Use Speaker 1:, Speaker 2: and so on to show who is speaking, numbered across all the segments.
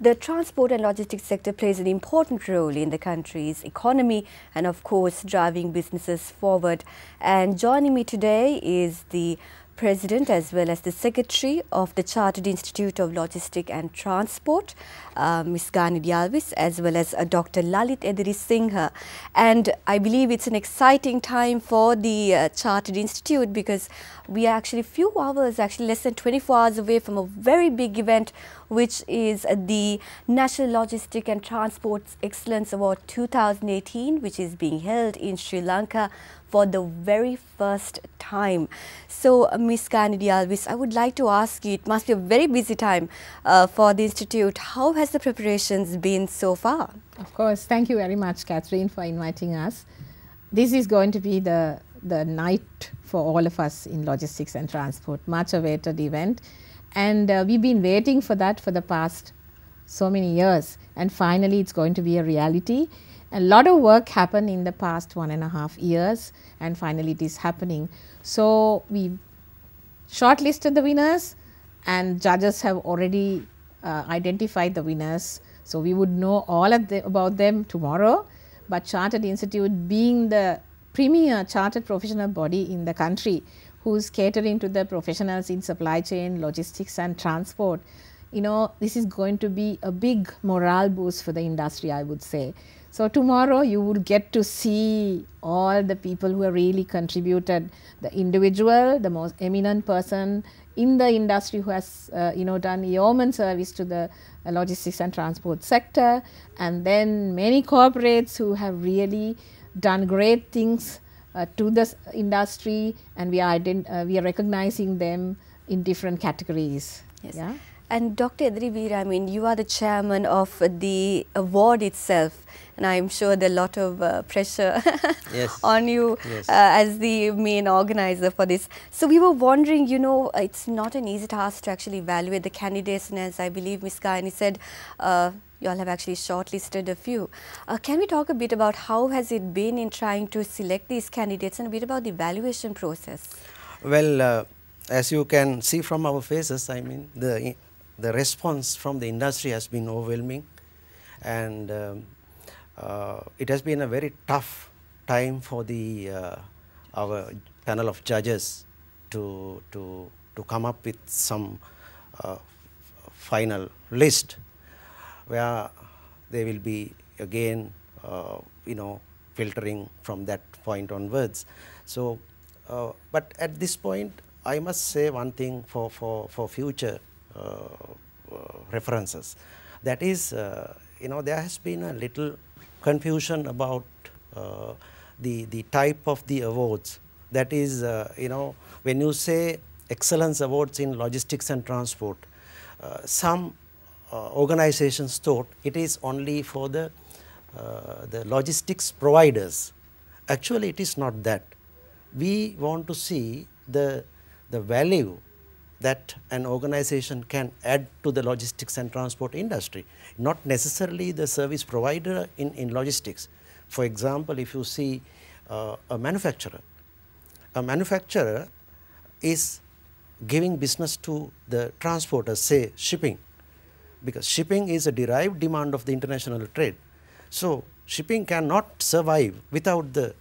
Speaker 1: The transport and logistics sector plays an important role in the country's economy and, of course, driving businesses forward. And joining me today is the President as well as the Secretary of the Chartered Institute of Logistics and Transport, Ms. Gani Dialvis, as well as Dr. Lalit Ediri Singha. And I believe it's an exciting time for the Chartered Institute because we are actually less than 24 hours away from a very big event, which is the National Logistics and Transport Excellence Award 2018, which is being held in Sri Lanka for the very first time. So, Ms. Gani Dialvis, I would like to ask you, it must be a very busy time for the Institute. How has the preparations been so far?
Speaker 2: Of course. Thank you very much, Catherine, for inviting us. This is going to be the night for all of us in logistics and transport, much awaited event. And we've been waiting for that for the past so many years. And finally, it's going to be a reality. A lot of work happened in the past 1.5 years, and finally it is happening. So we shortlisted the winners, and judges have already identified the winners. So we would know all about them tomorrow. But Chartered Institute, being the premier chartered professional body in the country, who's catering to the professionals in supply chain, logistics and transport, you know, this is going to be a big morale boost for the industry, I would say. So tomorrow you will get to see all the people who have really contributed, the individual, the most eminent person in the industry who has done yeoman service to the logistics and transport sector, and then many corporates who have really done great things to the industry, and we are recognizing them in different categories.
Speaker 1: Yes. Yeah? And Dr. Ediri, I mean, you are the chairman of the award itself, and I'm sure there are a lot of pressure on you as the main organizer for this. So we were wondering, you know, it's not an easy task to actually evaluate the candidates, and as I believe Ms. Gani said, you all have actually shortlisted a few. Can we talk a bit about how has it been in trying to select these candidates and a bit about the evaluation process?
Speaker 3: Well, as you can see from our faces, I mean, the response from the industry has been overwhelming, and it has been a very tough time for the our panel of judges to come up with some final list where they will be again filtering from that point onwards. So but at this point I must say one thing for future references, that is there has been a little confusion about the type of the awards. That is when you say excellence awards in logistics and transport, some organizations thought it is only for the logistics providers. Actually it is not that. We want to see the value that an organization can add to the logistics and transport industry, not necessarily the service provider in logistics. For example, if you see a manufacturer is giving business to the transporters, say shipping, because shipping is a derived demand of the international trade. So shipping cannot survive without the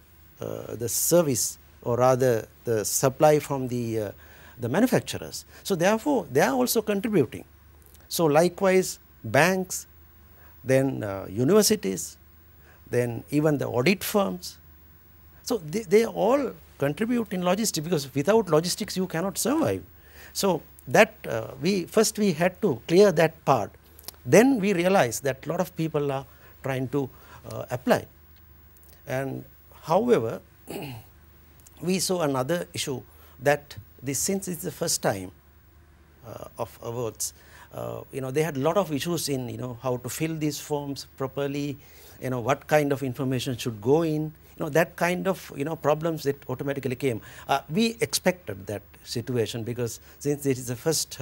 Speaker 3: service, or rather the supply from the manufacturers. So therefore they are also contributing. So likewise banks, then universities, then even the audit firms. So they all contribute in logistics, because without logistics you cannot survive. So that we had to clear that part. Then we realized that a lot of people are trying to apply. And however, we saw another issue, that since it's the first time of awards, they had a lot of issues in how to fill these forms properly, what kind of information should go in, that kind of problems that automatically came. We expected that situation, because since it is the first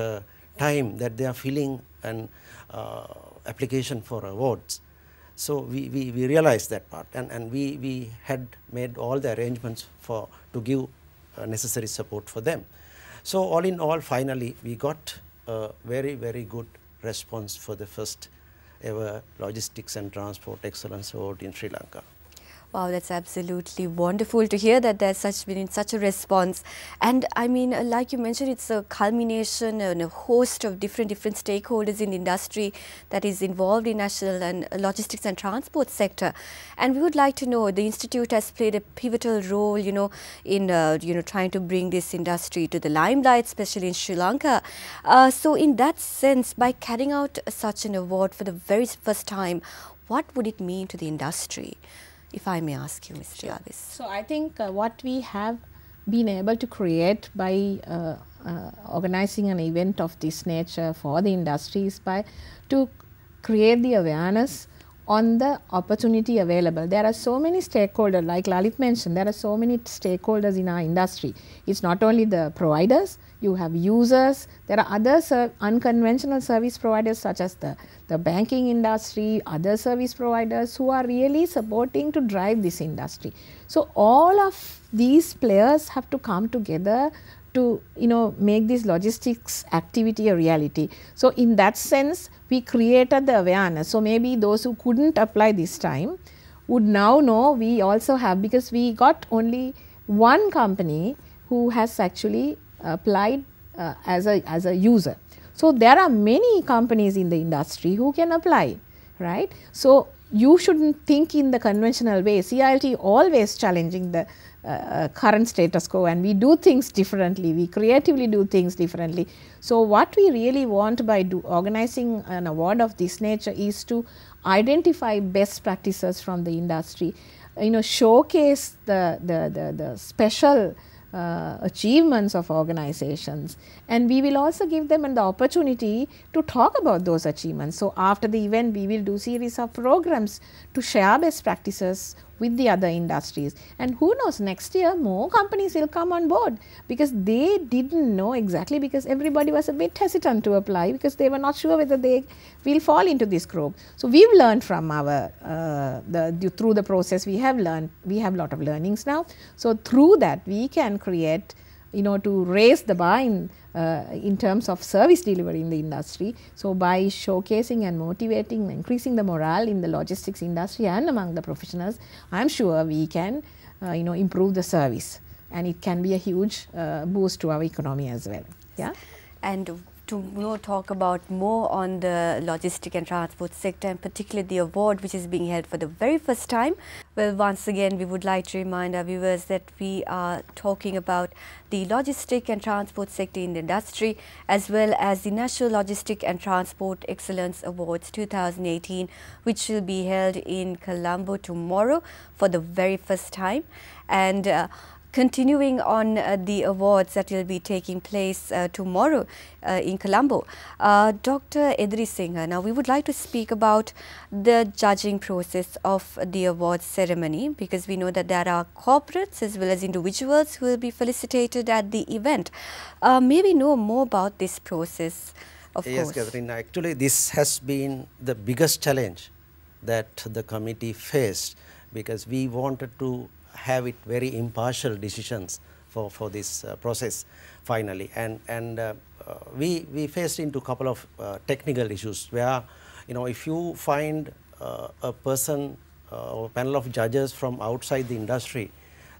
Speaker 3: time that they are filling an application for awards, so we realized that part, and we had made all the arrangements to give necessary support for them. So all in all, finally we got a very, very good response for the first ever Logistics and Transport Excellence Award in Sri Lanka.
Speaker 1: Wow, that's absolutely wonderful to hear that there's been such a response. And I mean, like you mentioned, it's a culmination and a host of different stakeholders in the industry that is involved in national and logistics and transport sector. And we would like to know, the institute has played a pivotal role, in trying to bring this industry to the limelight, especially in Sri Lanka. So in that sense, by carrying out such an award for the very first time, what would it mean to the industry? If I may ask you, Mr. Yavis.
Speaker 2: So I think what we have been able to create by organizing an event of this nature for the industry is to create the awareness on the opportunity available. There are so many stakeholders, like Lalit mentioned, there are so many stakeholders in our industry. It's not only the providers, you have users, there are other unconventional service providers such as the banking industry, other service providers who are really supporting to drive this industry. So all of these players have to come together to make this logistics activity a reality. So in that sense, we created the awareness. So maybe those who couldn't apply this time would now know we also have, because we got only one company who has actually applied as a user. So there are many companies in the industry who can apply, right? So you shouldn't think in the conventional way. CILT always challenging the current status quo, and we do things differently, we creatively do things differently. So what we really want by organizing an award of this nature is to identify best practices from the industry, showcase the special achievements of organizations, and we will also give them the opportunity to talk about those achievements. So after the event, we will do series of programs to share best practices with the other industries, and who knows, next year more companies will come on board, because they didn't know exactly, because everybody was a bit hesitant to apply because they were not sure whether they will fall into this group. So we've learned from our through the process, we have a lot of learnings now. So through that we can create, to raise the bar in terms of service delivery in the industry. So by showcasing and motivating, increasing the morale in the logistics industry and among the professionals, I'm sure we can improve the service, and it can be a huge boost to our economy as well. Yeah.
Speaker 1: And to talk about more on the logistic and transport sector, and particularly the award which is being held for the very first time. Well, once again, we would like to remind our viewers that we are talking about the logistic and transport sector in the industry, as well as the National Logistic and Transport Excellence Awards 2018, which will be held in Colombo tomorrow for the very first time. And continuing on the awards that will be taking place tomorrow in Colombo, Dr. Edri Singh, now we would like to speak about the judging process of the awards ceremony, because we know that there are corporates as well as individuals who will be felicitated at the event. May we know more about this process, of course?
Speaker 3: Yes, Catherine, actually this has been the biggest challenge that the committee faced, because we wanted to have it very impartial decisions for this process finally, and we faced into a couple of technical issues where, if you find a person or panel of judges from outside the industry,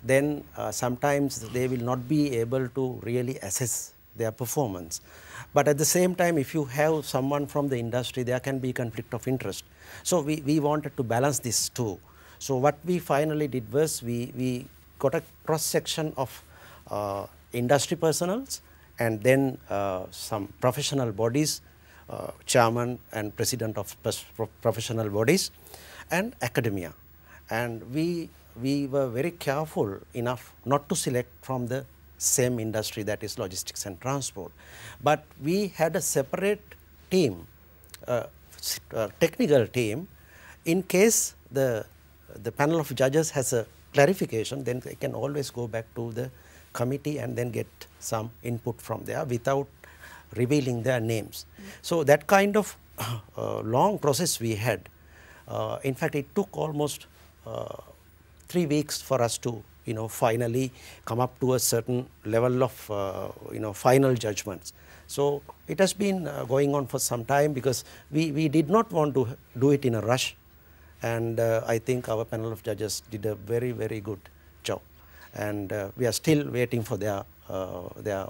Speaker 3: then sometimes they will not be able to really assess their performance. But at the same time, if you have someone from the industry, there can be conflict of interest. So we wanted to balance this too. So what we finally did was we got a cross section of industry personals, and then some professional bodies, chairman and president of professional bodies, and academia. And we were very careful enough not to select from the same industry, that is logistics and transport, but we had a separate team, technical team, in case the panel of judges has a clarification, then they can always go back to the committee and then get some input from there without revealing their names. So that kind of long process we had. In fact, it took almost 3 weeks for us to finally come up to a certain level of final judgments. So it has been going on for some time, because we did not want to do it in a rush, and I think our panel of judges did a very, very good job, and we are still waiting for their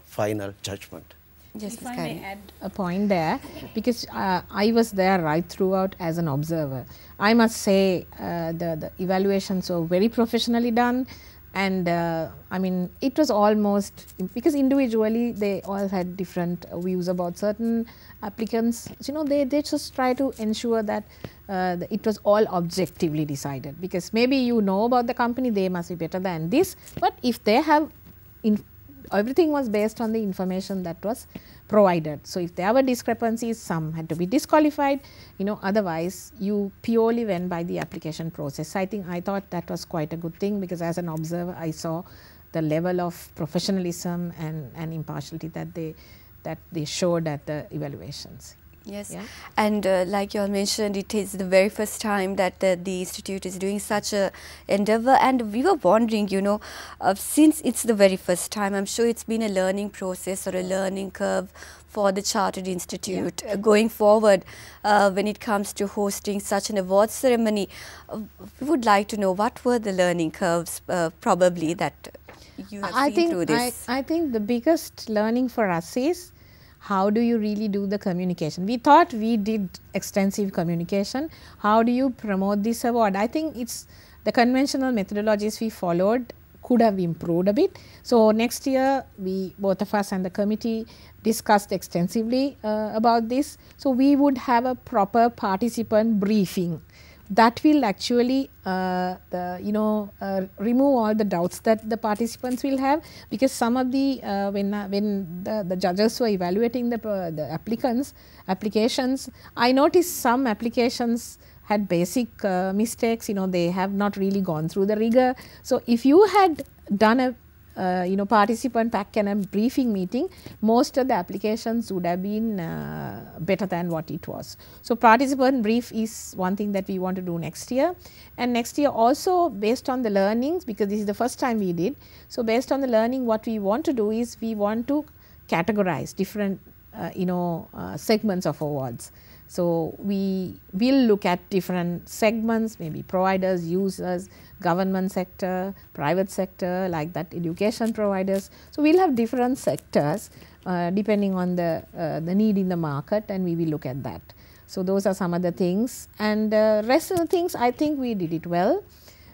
Speaker 3: final judgment.
Speaker 1: Yes,
Speaker 2: If
Speaker 1: Ms.
Speaker 2: I
Speaker 1: Kari.
Speaker 2: may add a point there, because I was there right throughout as an observer. I must say the evaluations were very professionally done, and I mean, it was almost, because individually they all had different views about certain applicants. They just try to ensure that it was all objectively decided, because maybe you know about the company, they must be better than this, but if they have everything was based on the information that was provided. So if there were discrepancies, some had to be disqualified, otherwise you purely went by the application process. I thought that was quite a good thing, because as an observer I saw the level of professionalism and impartiality that they showed at the evaluations.
Speaker 1: Yes,
Speaker 2: Yeah.
Speaker 1: and like you all mentioned, it is the very first time that the institute is doing such a endeavor, and we were wondering, since it's the very first time, I'm sure it's been a learning process or a learning curve for the Chartered Institute going forward when it comes to hosting such an award ceremony. We would like to know what were the learning curves probably that you have seen through this.
Speaker 2: I think the biggest learning for us is, how do you really do the communication? We thought we did extensive communication. How do you promote this award? I think it's the conventional methodologies we followed could have improved a bit. So next year, both of us and the committee discussed extensively about this. So we would have a proper participant briefing that will actually remove all the doubts that the participants will have, because some of the when the judges were evaluating the applications, I noticed some applications had basic mistakes. They have not really gone through the rigor. So if you had done a participant pack and a briefing meeting, most of the applications would have been better than what it was. So participant brief is one thing that we want to do next year, and next year also, based on the learnings, because this is the first time we did, so based on the learning, what we want to do is we want to categorize different segments of awards. So we will look at different segments, maybe providers, users, government sector, private sector, like that, education providers. So we'll have different sectors depending on the need in the market, and we will look at that. So those are some of the things, and rest of the things I think we did it well,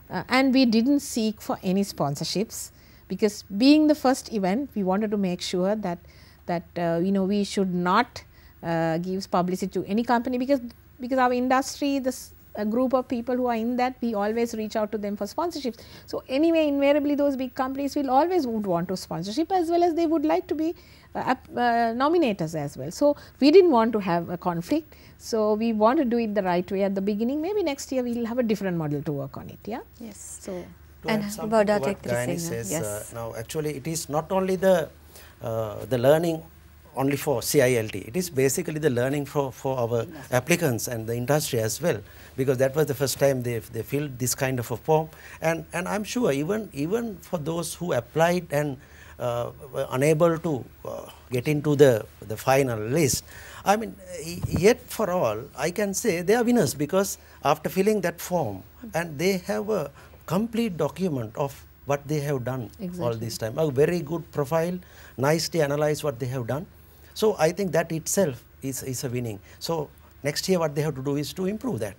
Speaker 2: and we didn't seek for any sponsorships, because being the first event, we wanted to make sure that we should not gives publicity to any company, because our industry, a group of people who are in that, we always reach out to them for sponsorships. So anyway, invariably those big companies will always would want to sponsorship, as well as they would like to be nominators as well. So we didn't want to have a conflict. So we want to do it the right way at the beginning. Maybe next year we will have a different model to work on it. Yeah.
Speaker 1: Yes.
Speaker 2: So
Speaker 1: and
Speaker 3: About
Speaker 1: that,
Speaker 3: what Gayani says,
Speaker 1: yes.
Speaker 3: now actually it is not only the learning only for CILT, it is basically the learning for our applicants and the industry as well, because that was the first time they filled this kind of a form, and I'm sure even for those who applied and were unable to get into the final list, I mean, yet for all I can say they are winners, because after filling that form, and they have a complete document of what they have done all this time, a very good profile, nicely analyze what they have done. So I think that itself is a winning. So next year what they have to do is to improve that.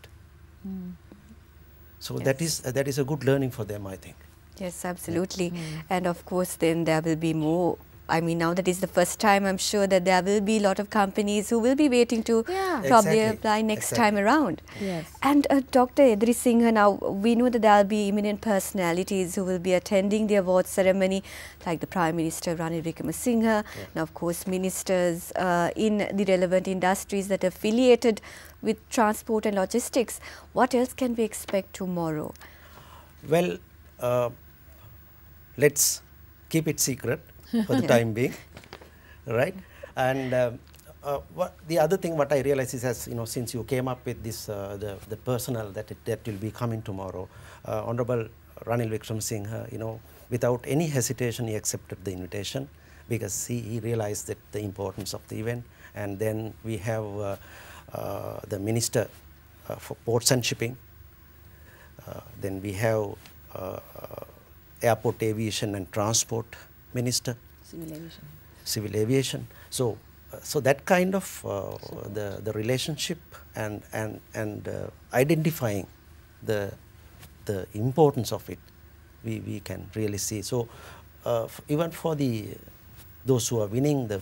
Speaker 3: So
Speaker 1: Yes.
Speaker 3: that is a good learning for them, I think.
Speaker 1: Yes, absolutely. And of course, then there will be more. I mean, now that is the first time, I'm sure that there will be a lot of companies who will be waiting to probably
Speaker 3: Exactly.
Speaker 1: apply next time around.
Speaker 2: yes.
Speaker 1: And Dr. Edri Singh, now we know that there will be eminent personalities who will be attending the award ceremony, like the Prime Minister Ranil Wickremesinghe, and of course ministers in the relevant industries that are affiliated with transport and logistics. What else can we expect tomorrow?
Speaker 3: Well, let's keep it secret for the time being, right? And the other thing what I realize is, as since you came up with this, the personnel that will be coming tomorrow, Honorable Ranil Wickremesinghe, without any hesitation he accepted the invitation, because he realized that the importance of the event. And then we have the Minister for Ports and Shipping, then we have Airport Aviation and Transport Minister, Civil Aviation. So that kind of the relationship and identifying the importance of it, we can really see. So even for those who are winning the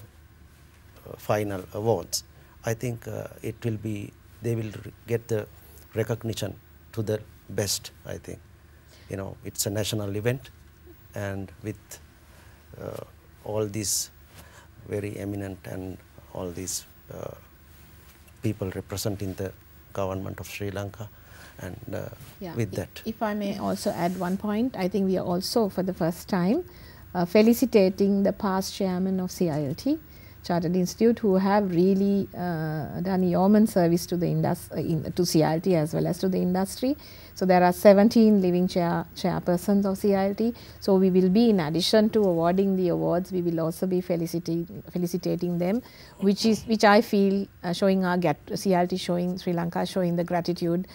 Speaker 3: final awards, I think it will be, they will get the recognition to the best, I think. You know, it's a national event, and with all these very eminent and all these people representing the government of Sri Lanka, and with that.
Speaker 2: If I may also add one point, I think we are also for the first time felicitating the past chairman of CILT, Chartered Institute, who have really done yeoman service to the to CILT as well as to the industry. So there are 17 living chairpersons of CILT. So we will be, in addition to awarding the awards, we will also be felicitating them, which I feel showing our CILT, showing Sri Lanka, showing the gratitude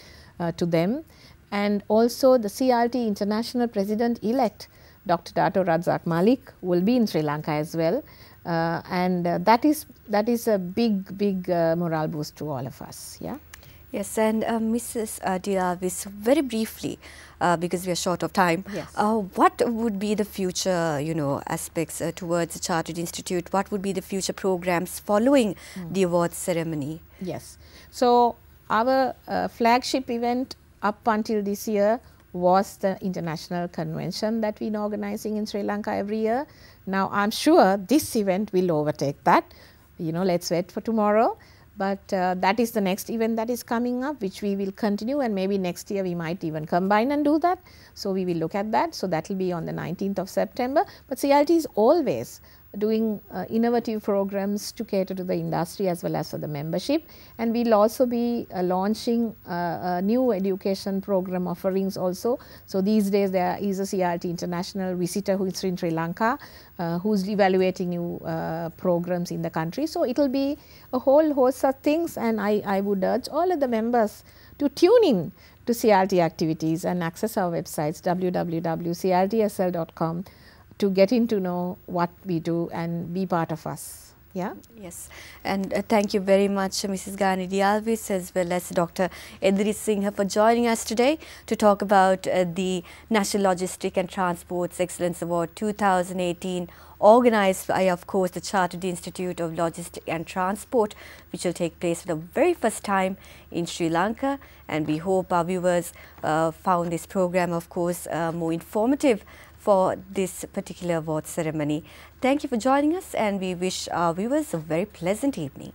Speaker 2: to them. And also the CILT International President-elect, Dr. Dato Razak Malik, will be in Sri Lanka as well. That is a big morale boost to all of us. Yeah.
Speaker 1: Yes, and Mrs. Dialvis, very briefly, because we are short of time,
Speaker 2: yes.
Speaker 1: What would be the future, aspects towards the Chartered Institute? What would be the future programs following the awards ceremony?
Speaker 2: Yes. So our flagship event up until this year was the international convention that we've been organizing in Sri Lanka every year. Now I'm sure this event will overtake that. Let's wait for tomorrow. But that is the next event that is coming up, which we will continue, and maybe next year we might even combine and do that. So we will look at that. So that will be on the 19th of September. But CILT is always doing innovative programs to cater to the industry as well as for the membership. And we'll also be launching a new education program offerings also. So these days there is a CILT international visitor who is in Sri Lanka, who's evaluating new programs in the country. So it will be a whole host of things, and I would urge all of the members to tune in to CILT activities and access our websites www.ciltsl.com to get in to know what we do and be part of us. Yeah.
Speaker 1: Yes, and thank you very much, Mrs. Gani Dialvis, as well as Dr. Edri Singh, for joining us today to talk about the National Logistic and Transports Excellence Award 2018, organized by, of course, the Chartered Institute of Logistics and Transport, which will take place for the very first time in Sri Lanka. And we hope our viewers found this program, of course, more informative for this particular award ceremony. Thank you for joining us, and we wish our viewers a very pleasant evening.